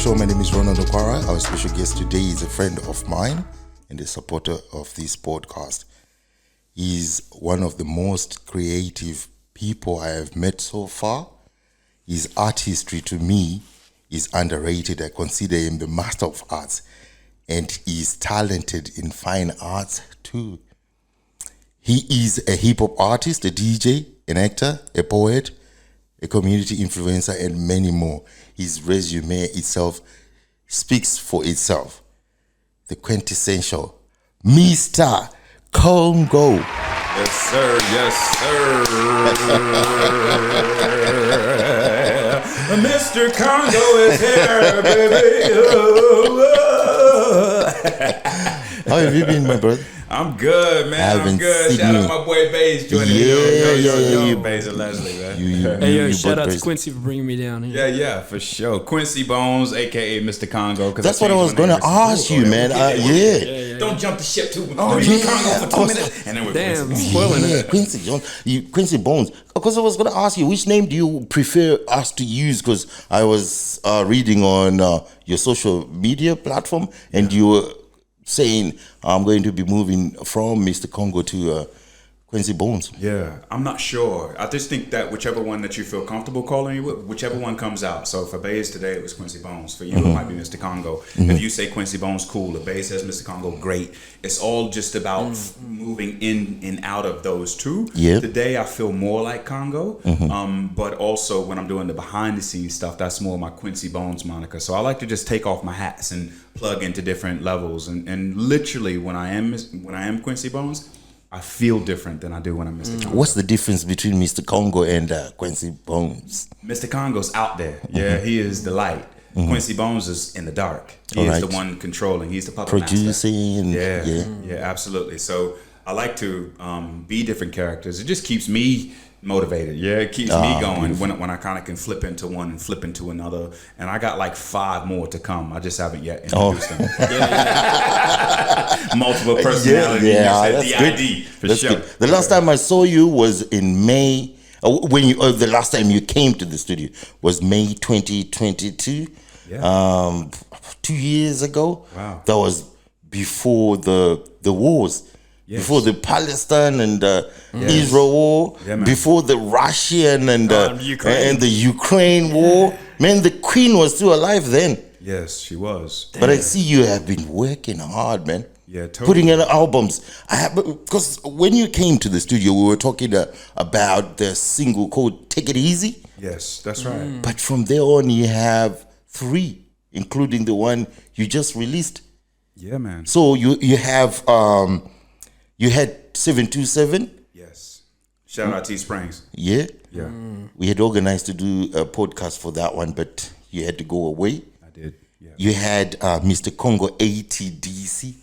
show. My name is RonRon. Our special guest today is a friend of mine and a supporter of this podcast. He's one of the most creative people I have met so far. His art history to me is underrated. I consider him the master of arts, and he's talented in fine arts too. He is a hip-hop artist, a DJ, an actor, a poet, a community influencer, and many more. His resume itself speaks for itself. The quintessential Mr. Congo. Yes, sir. Yes, sir. Mr. Congo is here, baby. How have you been, my brother? I'm good, man. I'm good. Shout out my boy Baze joining me. Yo, Baze and Leslie, man. Shout out to Quincy for bringing me down here. Yeah, for sure. Quincy Bones, A.K.A Mr. Congo. That's what I was going to ask you, man. Don't jump the ship too much. Congo for 2 minutes. And then we're spoiling it. Quincy Bones. Because I was going to ask you, which name do you prefer us to use? Because I was reading on your social media platform, and you were saying I'm going to be moving from Mr. Congo to Quincy Bones. Yeah, I'm not sure. I just think that whichever one that you feel comfortable calling you with, whichever one comes out. So for Baze today, it was Quincy Bones. For you, it might be Mr. Congo. If you say Quincy Bones, cool. If Baze says Mr. Congo, great. It's all just about moving in and out of those two. Yeah. Today, I feel more like Congo. But also when I'm doing the behind the scenes stuff, that's more my Quincy Bones moniker. So I like to just take off my hats and plug into different levels. And literally, when I am Quincy Bones, I feel different than I do when I'm Mr. Congo. What's the difference between Mr. Congo and Quincy Bones? Mr. Congo's out there. Yeah, he is the light. Quincy Bones is in the dark. He is the one controlling. He's the puppet producing. master. Yeah, absolutely. So I like to be different characters. It just keeps me motivated. Yeah, it keeps me going when I kind of can flip into one and flip into another. And I got like 5 more to come. I just haven't yet introduced them. Multiple personalities. That's DID for that's sure. Good. The last time I saw you was in May. The last time you came to the studio was May 2022. Yeah. 2 years ago. Wow. That was before the wars. Yes. Before the Palestine and Israel war, before the Russian and the Ukraine war. Man, the Queen was still alive then. Yes, she was. But I see you have been working hard, man. Yeah, totally. Putting in albums. Because when you came to the studio, we were talking about the single called "Take It Easy." Yes, that's right. But from there on, you have 3, including the one you just released. Yeah, man. So you have you had 727. Yes. Shout out T Springs. Yeah. Yeah. We had organized to do a podcast for that one, but you had to go away. I did. Yeah. You had Mr. Congo ATDC.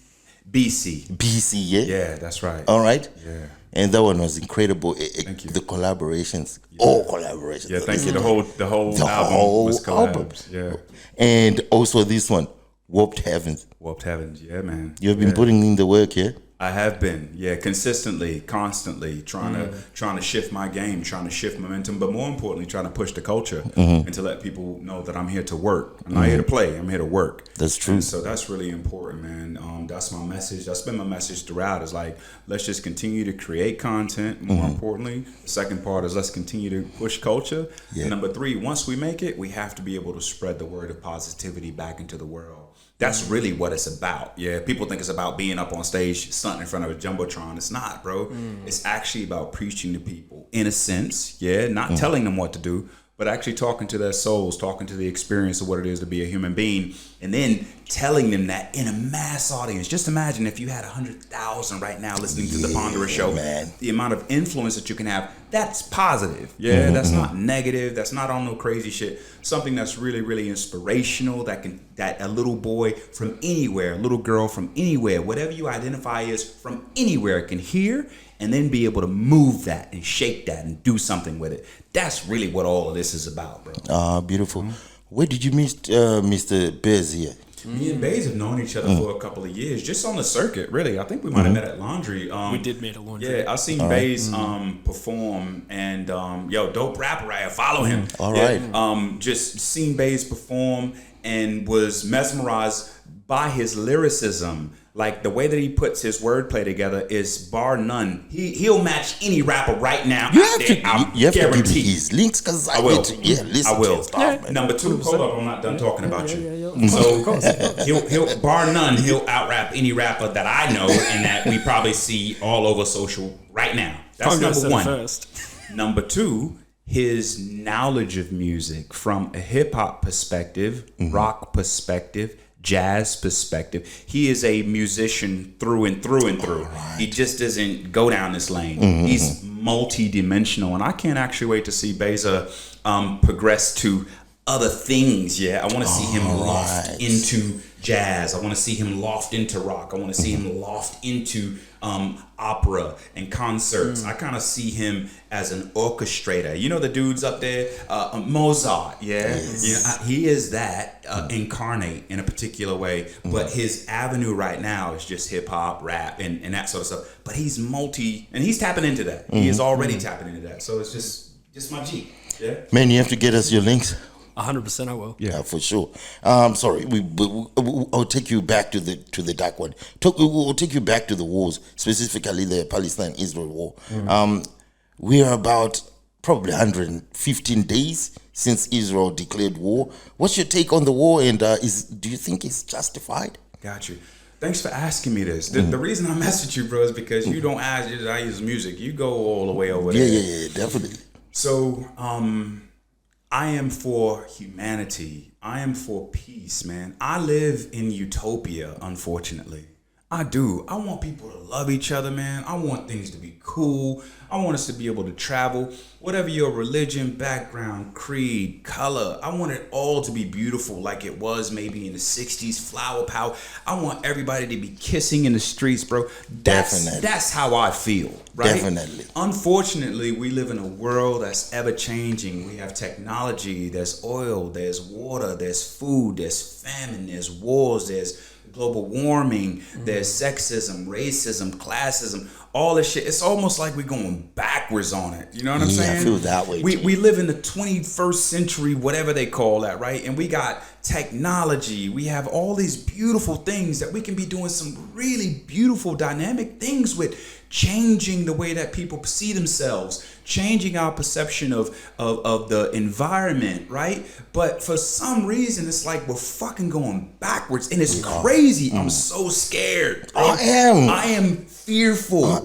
BC, yeah? Yeah, that's right. All right. Yeah. And that one was incredible. Thank you. The collaborations, all collaborations. Yeah, thank you. The whole album was collabs. Yeah. And also this one, Warped Heavens. Warped Heavens, yeah, man. You have been putting in the work, yeah? I have been, consistently, constantly trying to shift my game, trying to shift momentum, but more importantly, trying to push the culture and to let people know that I'm here to work. I'm not here to play. I'm here to work. That's true. And so that's really important, man. That's my message. That's been my message throughout. Is like, let's just continue to create content. More importantly, the second part is let's continue to push culture. Yeah. And number 3, once we make it, we have to be able to spread the word of positivity back into the world. That's really what it's about. Yeah, people think it's about being up on stage, stunting in front of a jumbotron. It's not, bro. It's actually about preaching to people, in a sense. Yeah, not telling them what to do, but actually talking to their souls, talking to the experience of what it is to be a human being, and then telling them that in a mass audience. Just imagine if you had 100,000 right now listening to the Ponderous Show. Man. The amount of influence that you can have, that's positive. Yeah, that's not negative. That's not on no crazy shit. Something that's really, really inspirational, that a little boy from anywhere, a little girl from anywhere, whatever you identify as from anywhere can hear and then be able to move that and shake that and do something with it. That's really what all of this is about, bro. Beautiful. Where did you meet Mr. Bez here? Me and Baze have known each other for a couple of years, just on the circuit, really. I think we might have met at Laundry. We did meet at Laundry. Yeah, I seen Baze perform, and dope rapper right here. Follow him. All right. Just seen Baze perform, and was mesmerized by his lyricism. Like the way that he puts his wordplay together is bar none. He'll match any rapper right now. You have to give me his links because I will. I will. Number 2, hold up, I'm not done talking about you. So he'll bar none. He'll out rap any rapper that I know and that we probably see all over social right now. That's number 1. Number 2. His knowledge of music from a hip hop perspective, rock perspective, jazz perspective. He is a musician through and through and through. Right. He just doesn't go down this lane. He's multi-dimensional, and I can't actually wait to see Beza progress to other things. I want to see him loft into jazz. I want to see him loft into rock. I want to see him loft into opera and concerts. I kind of see him as an orchestrator. You know the dudes up there, Mozart. Yes. He is that incarnate in a particular way. But his avenue right now is just hip hop, rap, and that sort of stuff. But he's and he's tapping into that. He is already tapping into that. So it's just my G. Yeah. Man, you have to get us your links. 100% I will. Yeah, for sure. Sorry, I'll take you back to the dark one. We'll take you back to the wars, specifically the Palestine-Israel war. We are about probably 115 days since Israel declared war. What's your take on the war, and do you think it's justified? Got you. Thanks for asking me this. The reason I messaged you, bro, is because you don't ask. I use music. You go all the way over there. Yeah, definitely. So, I am for humanity. I am for peace, man. I live in Utopia, unfortunately. I do. I want people to love each other, man. I want things to be cool. I want us to be able to travel. Whatever your religion, background, creed, color, I want it all to be beautiful like it was maybe in the 60s, flower power. I want everybody to be kissing in the streets, bro. That's how I feel, right? Definitely. Unfortunately, we live in a world that's ever changing. We have technology, there's oil, there's water, there's food, there's famine, there's wars, there's global warming, there's sexism, racism, classism, all this shit. It's almost like we're going backwards on it. You know what I'm saying? I feel that way. We live in the 21st century, whatever they call that, right? And we got technology. We have all these beautiful things that we can be doing some really beautiful, dynamic things with, changing the way that people see themselves, changing our perception of the environment, right? But for some reason, it's like we're fucking going backwards, and it's crazy. I'm so scared. I am fearful.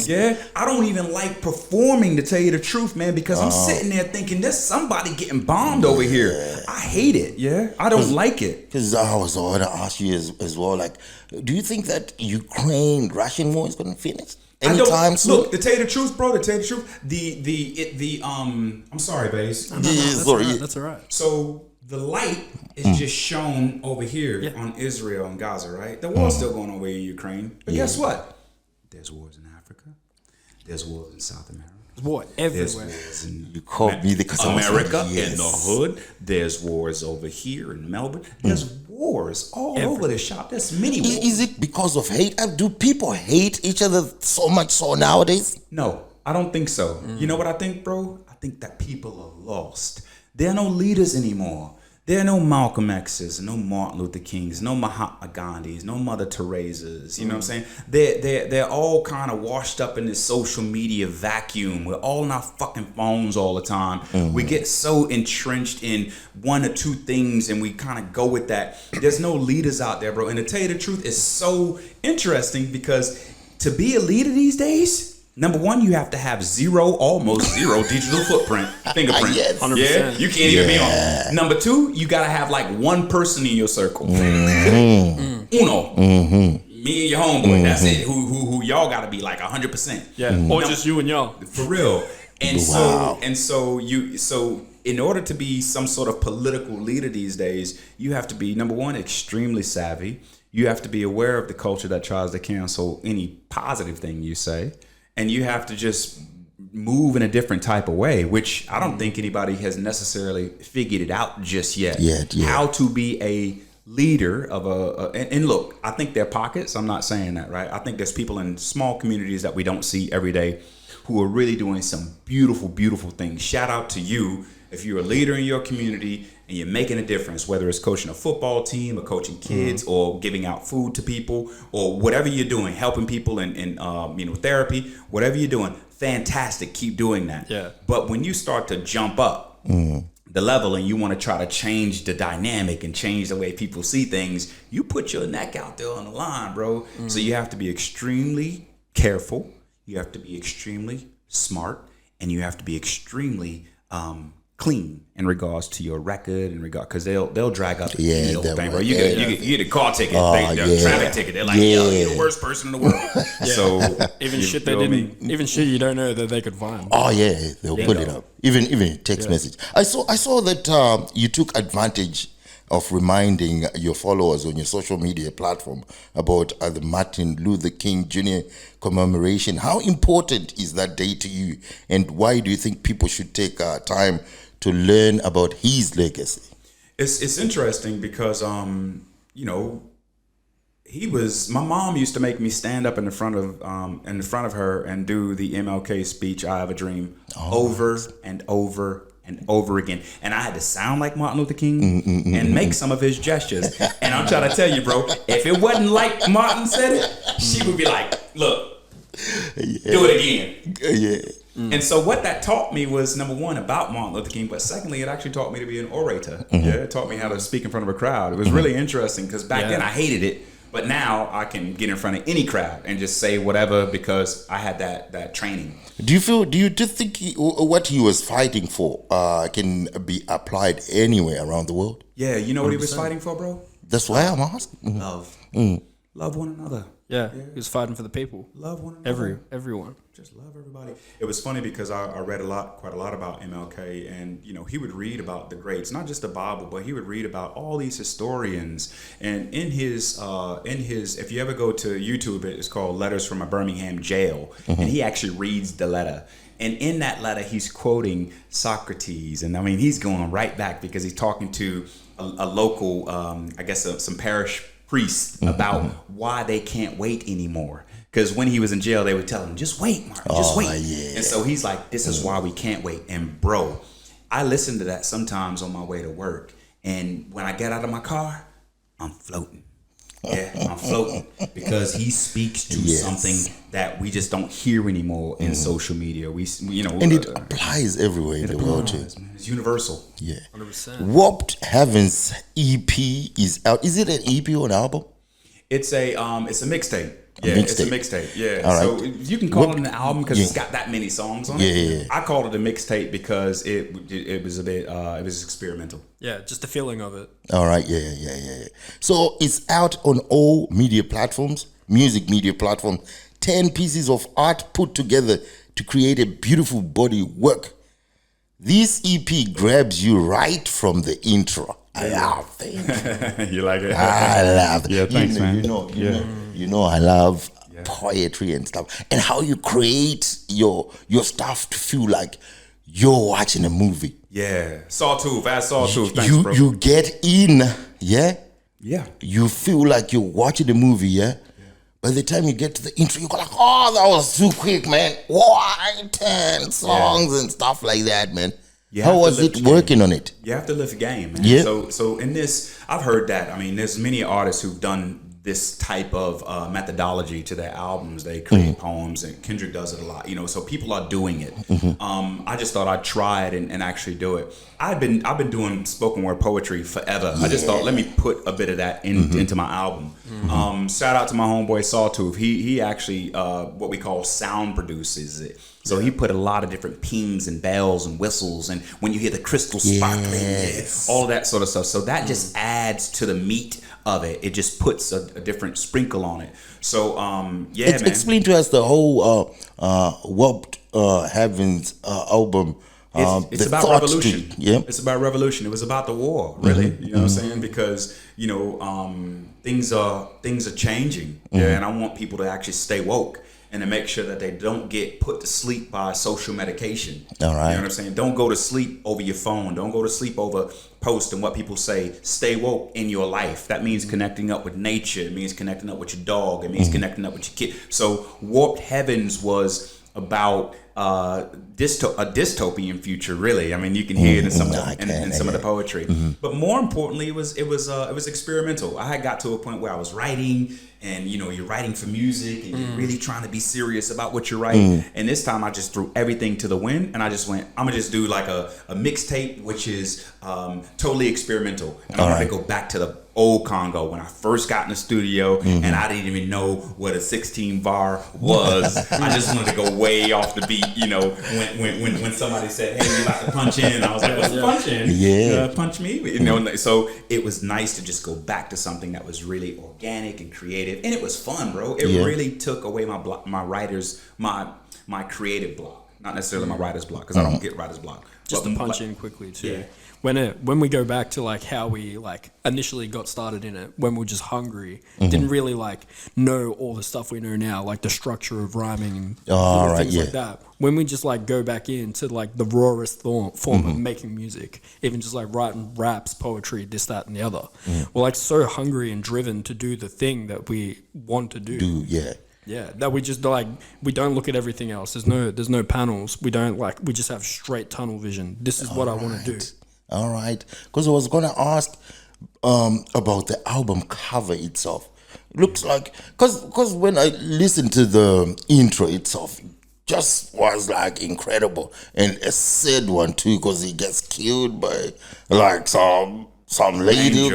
Yeah, I don't even like performing, to tell you the truth, man, because I'm sitting there thinking there's somebody getting bombed over here. I hate it. Yeah, I don't like it. Because I was going to ask you as well, like, do you think that Ukraine-Russian war is going to finish anytime soon? Look, to tell you the truth, bro, I'm sorry, Bass. That's all right. So the light is just shown over here on Israel and Gaza, right? The war's still going on over in Ukraine. But guess what? There's wars in Africa. There's wars in South America. There's war everywhere. You called me because America in the hood. There's wars over here in Melbourne. There's wars all over the shop. There's many wars. Is it because of hate? Do people hate each other so much so nowadays? No, I don't think so. You know what I think, bro? I think that people are lost. There are no leaders anymore. There are no Malcolm X's, no Martin Luther Kings, no Mahatma Gandhis, no Mother Teresa's. You know what I'm saying? They're all kind of washed up in this social media vacuum. We're all on our fucking phones all the time. We get so entrenched in one or two things, and we kind of go with that. There's no leaders out there, bro. And to tell you the truth, it's so interesting because to be a leader these days, number one, you have to have almost zero digital fingerprint. Yes. 100%. Yeah, you can't even be on. Number two, you gotta have like one person in your circle. Uno. Me and your homeboy. That's it. Who y'all gotta be like 100%. Yeah. Or just you and y'all. For real. And so in order to be some sort of political leader these days, you have to be, number one, extremely savvy. You have to be aware of the culture that tries to cancel any positive thing you say. And you have to just move in a different type of way, which I don't think anybody has necessarily figured it out just yet. How to be a leader of and look, I think there are pockets. I'm not saying that, right? I think there's people in small communities that we don't see every day who are really doing some beautiful, beautiful things. Shout out to you if you're a leader in your community and you're making a difference, whether it's coaching a football team or coaching kids or giving out food to people or whatever you're doing, helping people in therapy, whatever you're doing, fantastic. Keep doing that. Yeah. But when you start to jump up the level and you want to try to change the dynamic and change the way people see things, you put your neck out there on the line, bro. So you have to be extremely careful. You have to be extremely smart, and you have to be extremely clean in regards to your record and because they'll drag up any little thing, bro. You get a car ticket, traffic ticket. They're like, yo, you're the worst person in the world. So even shit they didn't, even shit you don't know that they could find. Oh yeah, they'll put it up. Even text message. I saw that you took advantage of reminding your followers on your social media platform about the Martin Luther King Jr. commemoration. How important is that day to you, and why do you think people should take time to learn about his legacy? It's interesting because my mom used to make me stand up in front of her and do the MLK speech, I Have a Dream, over and over and over again. And I had to sound like Martin Luther King and make some of his gestures. And I'm trying to tell you, bro, if it wasn't like Martin said it, she would be like, look, do it again. Yeah. And so what that taught me was, number one, about Martin Luther King, but secondly, it actually taught me to be an orator. Yeah, it taught me how to speak in front of a crowd. It was really interesting because back then I hated it, but now I can get in front of any crowd and just say whatever because I had that training. Do you think what he was fighting for can be applied anywhere around the world? Yeah, you know 100%. What he was fighting for, bro? That's why I'm asking. Love. Love one another. Yeah, he was fighting for the people. Love one another. Everyone. Just love everybody. It was funny because I read quite a lot about MLK, and he would read about the greats, not just the Bible, but he would read about all these historians. And in his, if you ever go to YouTube, it's called Letters from a Birmingham Jail, and he actually reads the letter. And in that letter, he's quoting Socrates, and I mean he's going right back because he's talking to a local, some parish priests about why they can't wait anymore. Because when he was in jail, they would tell him, just wait, Martin, just wait. Yeah. And so he's like, this is why we can't wait. And bro, I listen to that sometimes on my way to work. And when I get out of my car, I'm floating. Yeah, I'm floating because he speaks to something that we just don't hear anymore in social media. And it applies everywhere in the world too. Man. It's universal. Yeah. 100%. Warped Heavens EP is out. Is it an EP or an album? It's a mixtape. Yeah, it's a mixtape. Yeah, all right. So you can call it an album because it's got that many songs on it. Yeah. I called it a mixtape because it was a bit it was experimental. Yeah, just the feeling of it. All right, yeah. So it's out on all music media platforms. 10 pieces of art put together to create a beautiful body work. This EP grabs you right from the intro. I love it. You like it? I love it. Yeah, thanks, man. You know, I love poetry and stuff, and how you create your stuff to feel like you're watching a movie. Yeah, Sawtooth. Ask Sawtooth. Thanks, bro. You get in, Yeah. You feel like you're watching the movie, yeah. By the time you get to the intro, you go like, oh, that was too quick, man. Why 10 songs and stuff like that, man? How was it working on it? You have to lift game, man. Yeah. So in this, I've heard that. I mean, there's many artists who've done this type of methodology to their albums. They create poems, and Kendrick does it a lot. So people are doing it. I just thought I'd try it and actually do it. I've been doing spoken word poetry forever. I just thought, let me put a bit of that into my album. Shout out to my homeboy Sawtooth. He actually what we call sound produces it. So he put a lot of different pings and bells and whistles, and when you hear the crystal sparkling, all of that sort of stuff. So that just adds to the meat of it. It just puts a different sprinkle on it. So man. Explain to us the whole Warped Heavens album. It's about revolution. Yeah, it's about revolution. It was about the war, really. You know what I'm saying? Because things are changing, and I want people to actually stay woke and to make sure that they don't get put to sleep by social medication. All right. You know what I'm saying? Don't go to sleep over your phone. Don't go to sleep over posts and what people say. Stay woke in your life. That means connecting up with nature. It means connecting up with your dog. It means connecting up with your kid. So Warped Heavens was about a dystopian future. Really, I mean, you can hear it in some of the poetry. But more importantly, it was experimental. I had got to a point where I was writing, and you're writing for music, and you're really trying to be serious about what you're writing. And this time, I just threw everything to the wind, and I just went, I'm gonna just do like a mixtape, which is totally experimental. And I'm gonna go back to the old Congo when I first got in the studio, and I didn't even know what a 16 bar was. I just wanted to go way off the beat. When somebody said, "Hey, you about to punch in?" I was like, "What's the punch in? Yeah, punch me." So it was nice to just go back to something that was really organic and creative, and it was fun, bro. It really took away my creative block, not necessarily my writer's block, because I don't get writer's block. Just to punch in quickly too. Yeah. When we go back to like how we like initially got started in it, when we were just hungry, didn't really like know all the stuff we know now, like the structure of rhyming and things like that. When we just like go back into like the rawest form of making music, even just like writing raps, poetry, this, that, and the other, we're like so hungry and driven to do the thing that we want to do. Yeah, that we just like, we don't look at everything else. There's no panels. We just have straight tunnel vision. This is what I want to do. All right, because I was gonna ask about the album cover itself. It looks like, because when I listened to the intro itself, it just was like incredible, and a sad one too, because he gets killed by like some lady.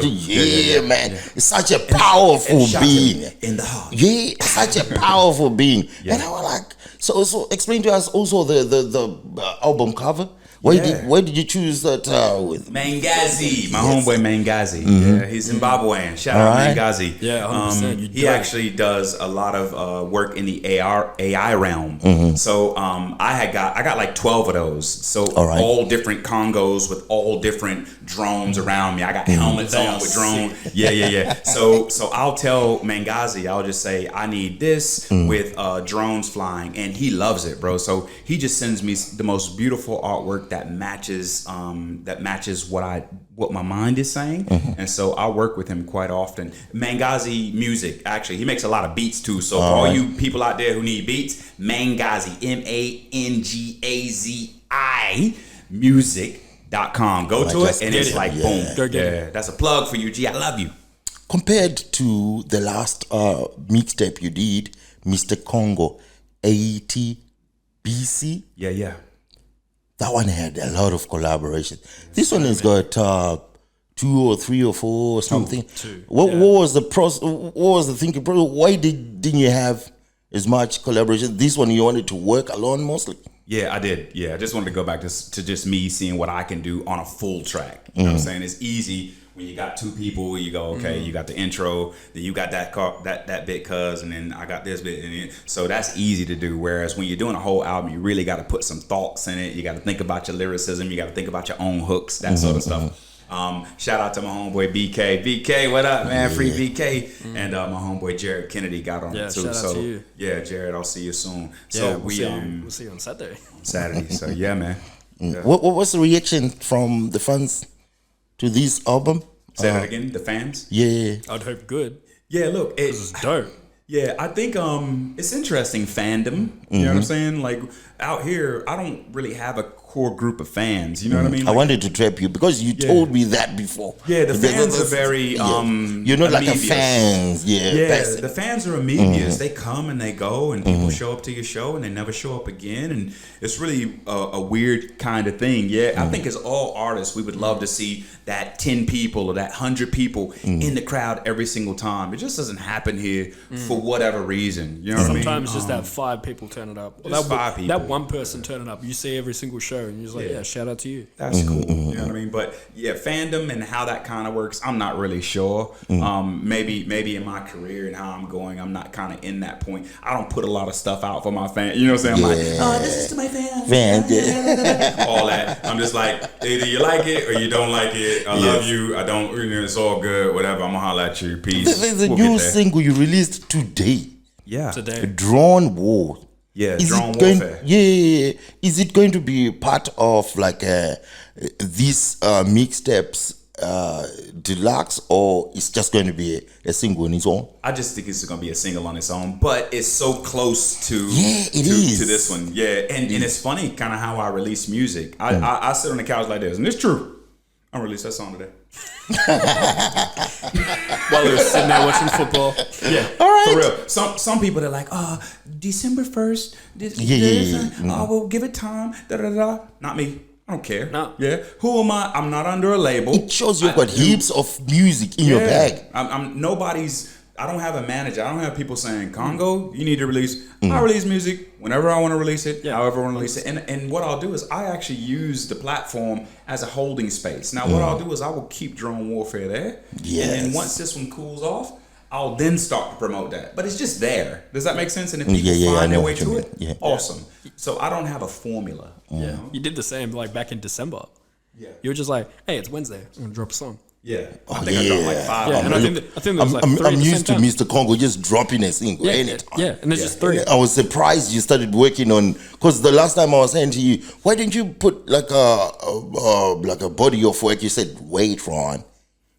Man, it's such a powerful being in the heart. Yeah, such a powerful being. And I was like, so explain to us also the album cover. Why did you choose that with Mangazi? My homeboy Mangazi. Yeah, he's Zimbabwean. Shout out Mangazi. Yeah, 100%. He actually does a lot of work in the AI realm. So I got like 12 of those. So all different Congos with all different drones around me. I got helmets on with drone. Yeah. So I'll tell Mangazi, I'll just say I need this with drones flying, and he loves it, bro. So he just sends me the most beautiful artwork that matches what my mind is saying, and so I work with him quite often. Mangazi Music, actually, he makes a lot of beats too. So for all you people out there who need beats, Mangazi, MANGAZI music.com. Go to it, and it's like boom. Go get it. That's a plug for you, G. I love you. Compared to the last mixtape you did, Mr. Congo, ATBC. Yeah. That one had a lot of collaboration. This one has got 2 or 3 or 4 or something. Two. What was the process? What was the thinking process? Why didn't you have as much collaboration? This one you wanted to work alone mostly? Yeah, I did. Yeah, I just wanted to go back to just me seeing what I can do on a full track. You know what I'm saying? It's easy when you got 2 people. You go, okay, you got the intro, then you got that bit, cuz, and then I got this bit, and then, so that's easy to do. Whereas when you're doing a whole album, you really got to put some thoughts in it. You got to think about your lyricism. You got to think about your own hooks, that sort of stuff. Shout out to my homeboy BK. BK, what up, man? Free BK. And my homeboy Jared Kennedy got on it too. Shout out to you. Yeah, Jared, I'll see you soon. So we'll see you on Saturday. So yeah, man. Yeah. What was the reaction from the fans to this album? Say that again, the fans? Yeah. I'd hope good. Yeah, look, this is dope. Yeah, I think it's interesting fandom. You know what I'm saying? Like out here, I don't really have a core group of fans. You know what I mean? Like, I wanted to trap you because you told me that before. Yeah, the fans are very you're not like a fans. The fans are amoebious. They come and they go, and people show up to your show and they never show up again, and it's really a weird kind of thing. Yeah, I think as all artists, we would love to see that 10 people or that 100 people in the crowd every single time. It just doesn't happen here for whatever reason. You know what I mean? Sometimes just that 5 people turning up. Just 5 people. That one person turning up. You see every single show, and you're just like, shout out to you. That's cool. You know what I mean? But yeah, fandom and how that kind of works, I'm not really sure. Maybe in my career and how I'm going, I'm not kind of in that point. I don't put a lot of stuff out for my fans. You know what I'm saying? I'm like, this is to my fans. All that. I'm just like, either you like it or you don't like it. I love you. I don't. It's all good. Whatever. I'm gonna holler at you. Peace. There's a new single you released today. Yeah. Today. Drone War. Yeah, drone warfare. Is it going to be part of like these mixtapes deluxe, or it's just going to be a single on its own? I just think it's gonna be a single on its own, but it's so close to is to this one. Yeah, and it's funny kind of how I release music. I sit on the couch like this, and it's true. I released that song today. While we were sitting there watching football. Yeah. All right. For real. Some people they're like, December 1st, I will give it time. Da da da. Not me. I don't care. No. Yeah. Who am I? I'm not under a label. It shows you've got heaps of music in your bag. I'm nobody's. I don't have a manager. I don't have people saying, Congo, you need to release. I release music whenever I want to release it, however I want to release it. And what I'll do is I actually use the platform as a holding space. Now, what I'll do is I will keep Drone Warfare there. Yes. And then once this one cools off, I'll then start to promote that. But it's just there. Does that make sense? And if people find their way to it, awesome. So I don't have a formula. Yeah. You did the same like back in December. Yeah. You were just like, hey, it's Wednesday. I'm going to drop a song. Yeah. I think I dropped like 5. Yeah, and I think there was like 3 I'm at the used to same time. Mr. Congo just dropping a single anytime. Yeah, and there's just 3. I was surprised you started working on, because the last time I was saying to you, why didn't you put like a body of work? You said, wait, Ron,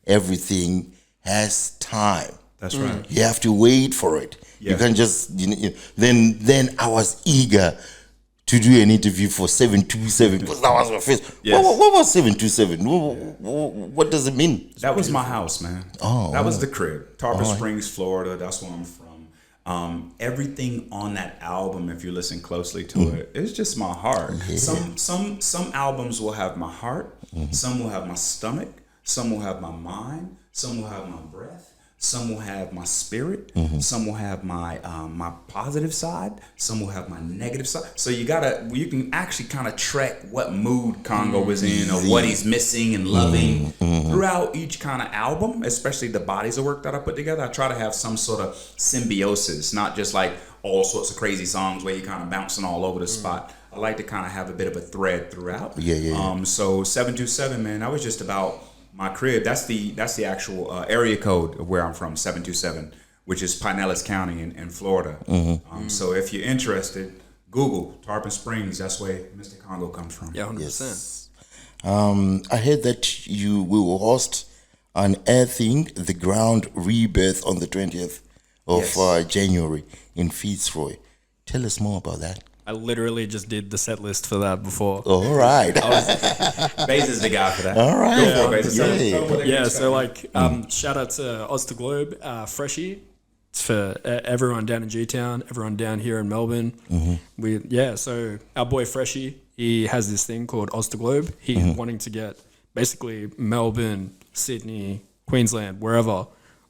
everything has time. That's right. You have to wait for it. Yeah. You can't just then I was eager to do an interview for 727 because that was my first. Yes. What was 727? What does it mean? That was my house, man. That was the crib. Tarpon Springs, Florida. That's where I'm from. Everything on that album, if you listen closely to it, it's just my heart. Yeah. Some albums will have my heart. Some will have my stomach. Some will have my mind. Some will have my breath. Some will have my spirit. Some will have my my positive side. Some will have my negative side. So you can actually kind of track what mood Congo is in, or what he's missing and loving throughout each kind of album, especially the bodies of work that I put together. I try to have some sort of symbiosis, not just like all sorts of crazy songs where you're kind of bouncing all over the spot. I like to kind of have a bit of a thread throughout. So 727, man, that was just about my crib. That's the actual area code of where I'm from, 727, which is Pinellas County in Florida. So if you're interested, Google Tarpon Springs. That's where Mr. Congo comes from. Yeah, 100%. Yes. I heard that you will host an Earthing the Ground Rebirth on the 20th of January in Fitzroy. Tell us more about that. I literally just did the set list for that before. All right. Baze is the guy for that. All right. Go for it, Baze. So like, shout out to Oz to Globe, Freshie. It's for everyone down in G-Town, everyone down here in Melbourne. So our boy Freshie, he has this thing called Oz to Globe. He's wanting to get basically Melbourne, Sydney, Queensland, wherever,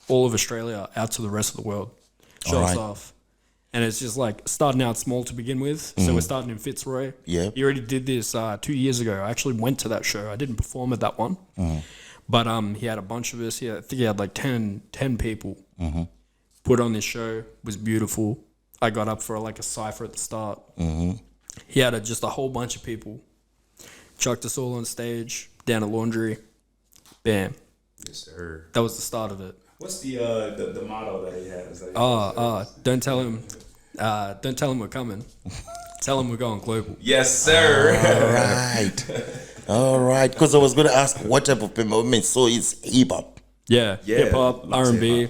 all of Australia out to the rest of the world. Show us off. And it's just like starting out small to begin with. So we're starting in Fitzroy. Yeah. He already did this 2 years ago. I actually went to that show. I didn't perform at that one. But he had a bunch of us. I think he had like 10 people put on this show. It was beautiful. I got up for like a cypher at the start. He had just a whole bunch of people. Chucked us all on stage, down a laundry. Bam. Yes, sir. That was the start of it. What's the motto that he has? Don't tell him we're coming. Tell him we're going global. Yes, sir. All right. Because I was going to ask what type of movement. So it's hip hop. Yeah. Hip hop, R&B,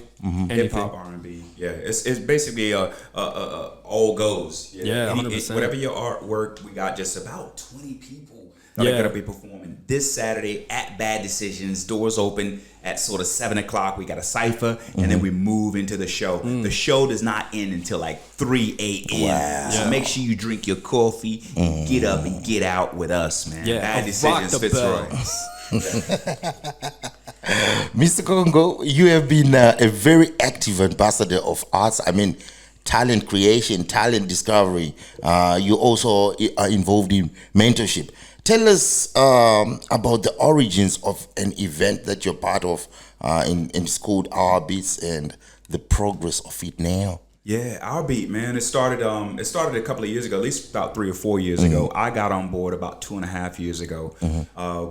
hip hop, R&B. Yeah, it's basically all goes. Yeah, 100%. Whatever your artwork, we got just about 20 people that are gonna be performing this Saturday at Bad Decisions. Doors open at sort of 7 o'clock. We got a cipher, and then we move into the show. The show does not end until like 3 a.m. Wow. So make sure you drink your coffee and get up and get out with us, man. Yeah, Bad Decisions, Fitzroy. Mr. Congo, you have been a very active ambassador of arts. I mean, talent creation, talent discovery. You also are involved in mentorship. Tell us about the origins of an event that you're part of in school Our Beats and the progress of it now. Yeah, our beat, man. It started a couple of years ago, at least about 3 or 4 years ago. I got on board about 2.5 years ago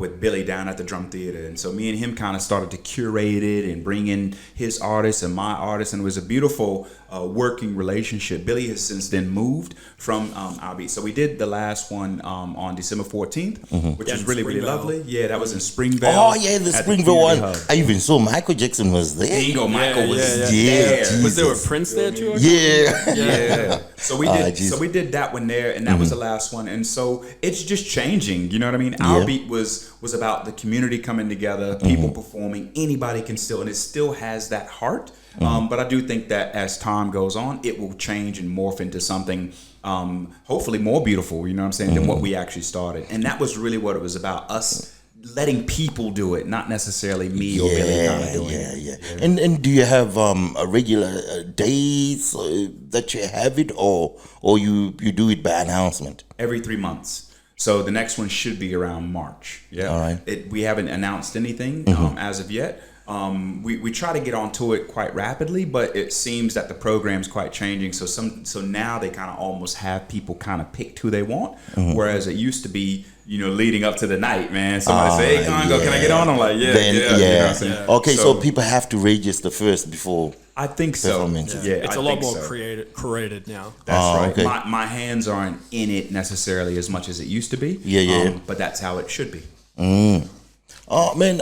with Billy down at the Drum Theater, and so me and him kind of started to curate it and bring in his artists and my artists, and it was a beautiful working relationship. Billy has since then moved from our beat, so we did the last one on December 14th, which was really really lovely. Yeah, that was in Springville. Oh yeah, the at Springville one. Community Hub. I even saw Michael Jackson was there. Bingo, Michael was Yeah, there. Was there a Jesus. Prince there too? Yeah. Yeah. So we did. geez. So we did that one there, and that was the last one. And so it's just changing. You know what I mean? Our beat was about the community coming together, people performing. Anybody can still, and it still has that heart. But I do think that as time goes on, it will change and morph into something hopefully more beautiful. You know what I'm saying? Than what we actually started, and that was really what it was about. Us letting people do it, not necessarily me or Billy kind of doing it. Yeah. And do you have a regular days that you have it, or you do it by announcement? Every 3 months. So the next one should be around March. Yeah. All right. We haven't announced anything as of yet. We try to get onto it quite rapidly, but it seems that the program's quite changing. So now they kind of almost have people kind of picked who they want, whereas it used to be, leading up to the night, man. Somebody say, "Hey, Congo, can I get on?" I'm like, "Yeah, Then, yeah." You know what I'm saying? Okay, so people have to register first before. I think so. Performances. Yeah, It's I a lot think more so. curated now. That's right. okay. My hands aren't in it necessarily as much as it used to be. Yeah. But that's how it should be. Oh man,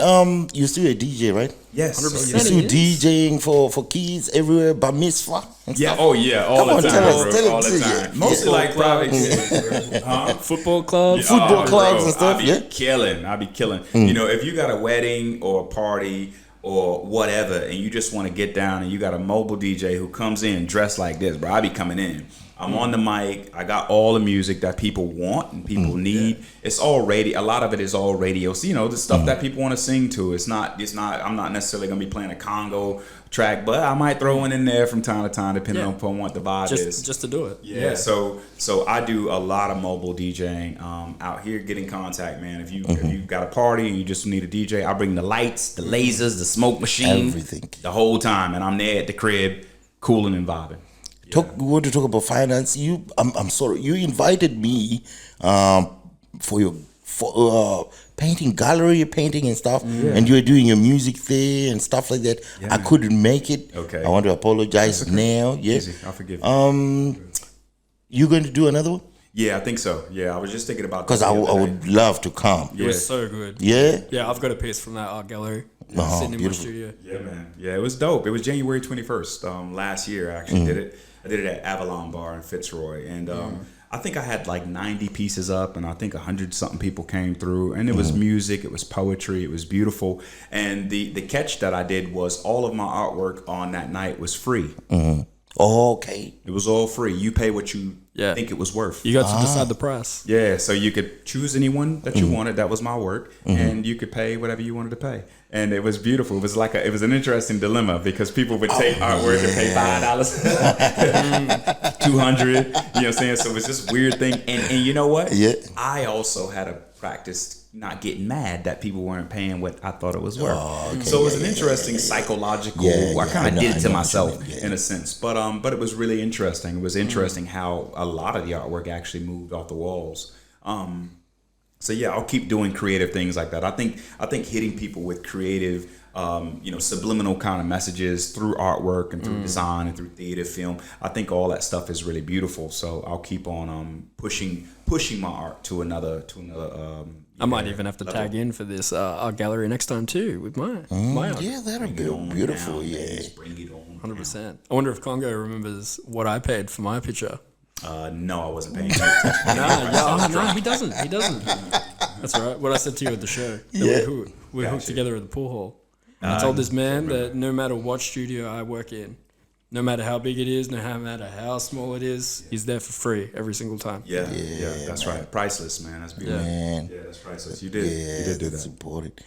you're still a DJ, right? Yes. 100%. You're still It is. DJing for kids everywhere, bar mitzvah and Yeah. stuff? Oh yeah. All Come the on, time, tell us, bro. tell All us, the yeah. time. Mostly like private kids. Huh? Football clubs. Football clubs bro, and stuff, I be yeah. killing. I be killing. If you got a wedding or a party or whatever, and you just want to get down, and you got a mobile DJ who comes in dressed like this, bro, I be coming in. I'm on the mic. I got all the music that people want and people need. It's all radio. A lot of it is all radio. So the stuff that people want to sing to. It's not. I'm not necessarily gonna be playing a Congo track, but I might throw one in there from time to time, depending on what the vibe is. Just to do it. Yeah, so I do a lot of mobile DJing out here. Get in contact, man. If you got a party and you just need a DJ, I bring the lights, the lasers, the smoke machine, Everything. the whole time, and I'm there at the crib, cooling and vibing. We want to talk about finance. I'm sorry. You invited me for your painting gallery, painting and stuff, and you were doing your music there and stuff like that. I couldn't make it. Okay. I want to apologize now. Yes. Easy, I forgive you. You going to do another one? Yeah, I think so. Yeah, I was just thinking about Because that I the other would day. love to come. It was so good. Yeah. Yeah, I've got a piece from that art gallery Oh, sitting in my beautiful. studio. Yeah, man. Yeah, it was dope. It was January 21st last year. I actually did it. I did it at Avalon Bar in Fitzroy, and I think I had like 90 pieces up, and I think 100 something people came through, and it was music, it was poetry, it was beautiful. And the catch that I did was all of my artwork on that night was free. Oh, okay. It was all free. You pay what you Yeah. think it was worth. You got to decide the price. Yeah, so you could choose anyone that you wanted. That was my work, and you could pay whatever you wanted to pay. And it was beautiful. It was it was an interesting dilemma because people would take artwork and pay $5, $200. You know what I'm saying? So it was this weird thing. And you know what? Yeah. I also had to practice not getting mad that people weren't paying what I thought it was worth. So it was an interesting psychological. I kind I of know- did I it to know what you myself mean, yeah. in a sense, but it was really interesting. It was interesting how a lot of the artwork actually moved off the walls. So yeah, I'll keep doing creative things like that. I think hitting people with creative, subliminal kind of messages through artwork and through design and through theater, film. I think all that stuff is really beautiful. So I'll keep on pushing my art to another. I might even have to tag in for this art gallery next time too with my art. Yeah, that'll be beautiful. Yeah. Bring it on. 100%. I wonder if Congo remembers what I paid for my picture. No, I wasn't paying attention. No, he doesn't. He doesn't. That's all right. What I said to you at the show. Yeah. We hooked together at the pool hall. And I told this man that no matter what studio I work in, no matter how big it is, no matter how small it is, he's there for free every single time. Yeah, that's right. Priceless, man. That's beautiful. Man. Yeah, that's priceless. You did do That's that. important.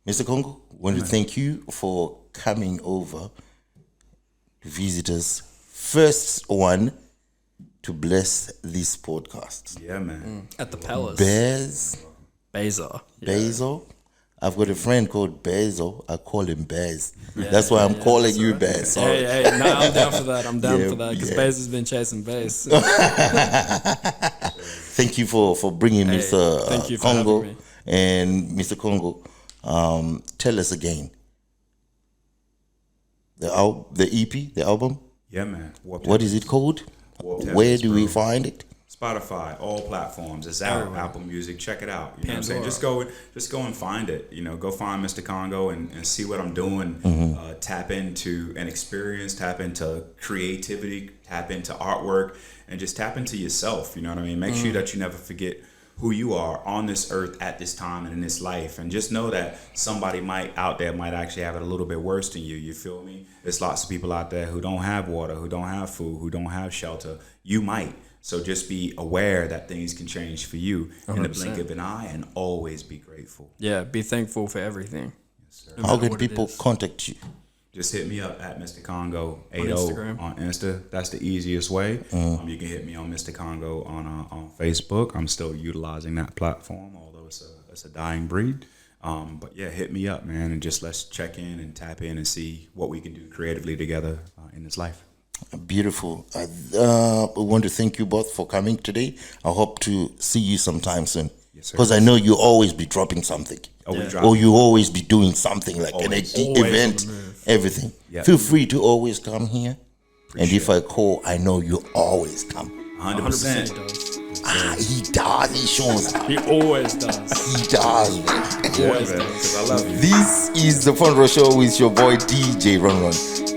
Mr. Congo, want to thank you for coming over to visit us. First one to bless this podcast. Yeah, man. At the Palace. Bez, Baza. Basil, I've got a friend called Bezo. I call him Bez. That's why I'm calling you Bez. Sorry. Hey, no, I'm down for that. I'm down Yeah, for that because yeah. Bass has been chasing bass. Thank you for bringing Mr. thank you for Congo. having me. And Mr. Congo, tell us again. The EP, the album, Yeah, man. what is it called? Warped Where Heavens, do we bro. find it? Spotify, all platforms. It's out. Everywhere. Apple Music, check it out. You know what I'm saying? Pandora. Just go and find it. You know, go find Mr. Congo and see what I'm doing. Tap into an experience, tap into creativity, tap into artwork, and just tap into yourself. You know what I mean? Make sure that you never forget who you are on this earth at this time and in this life, and just know that somebody out there might actually have it a little bit worse than you. You feel me? There's lots of people out there who don't have water, who don't have food, who don't have shelter. You might. So just be aware that things can change for you in the blink 100%. of an eye, and always be grateful. Yeah, be thankful for everything. No How matter can what it people is. contact you? Just hit me up at Mr. Congo 80 Instagram. on Insta. That's the easiest way. You can hit me on Mr. Congo on Facebook. I'm still utilizing that platform, although it's a dying breed. But yeah, hit me up, man, and just let's check in and tap in and see what we can do creatively together in this life. Beautiful. I want to thank you both for coming today. I hope to see you sometime soon. Yes, sir. Because I know you always be dropping something. We Yeah. drop Or you always be doing something like Always. an Always on event, the move. everything. Yeah. Feel free to always come here. And if Appreciate I call, I know you always come. 100%. 100% does. He does. He shows up. He always does. He does, man. Yeah, man, 'cause I love you. This is the Fun Row Show with your boy DJ RonRon.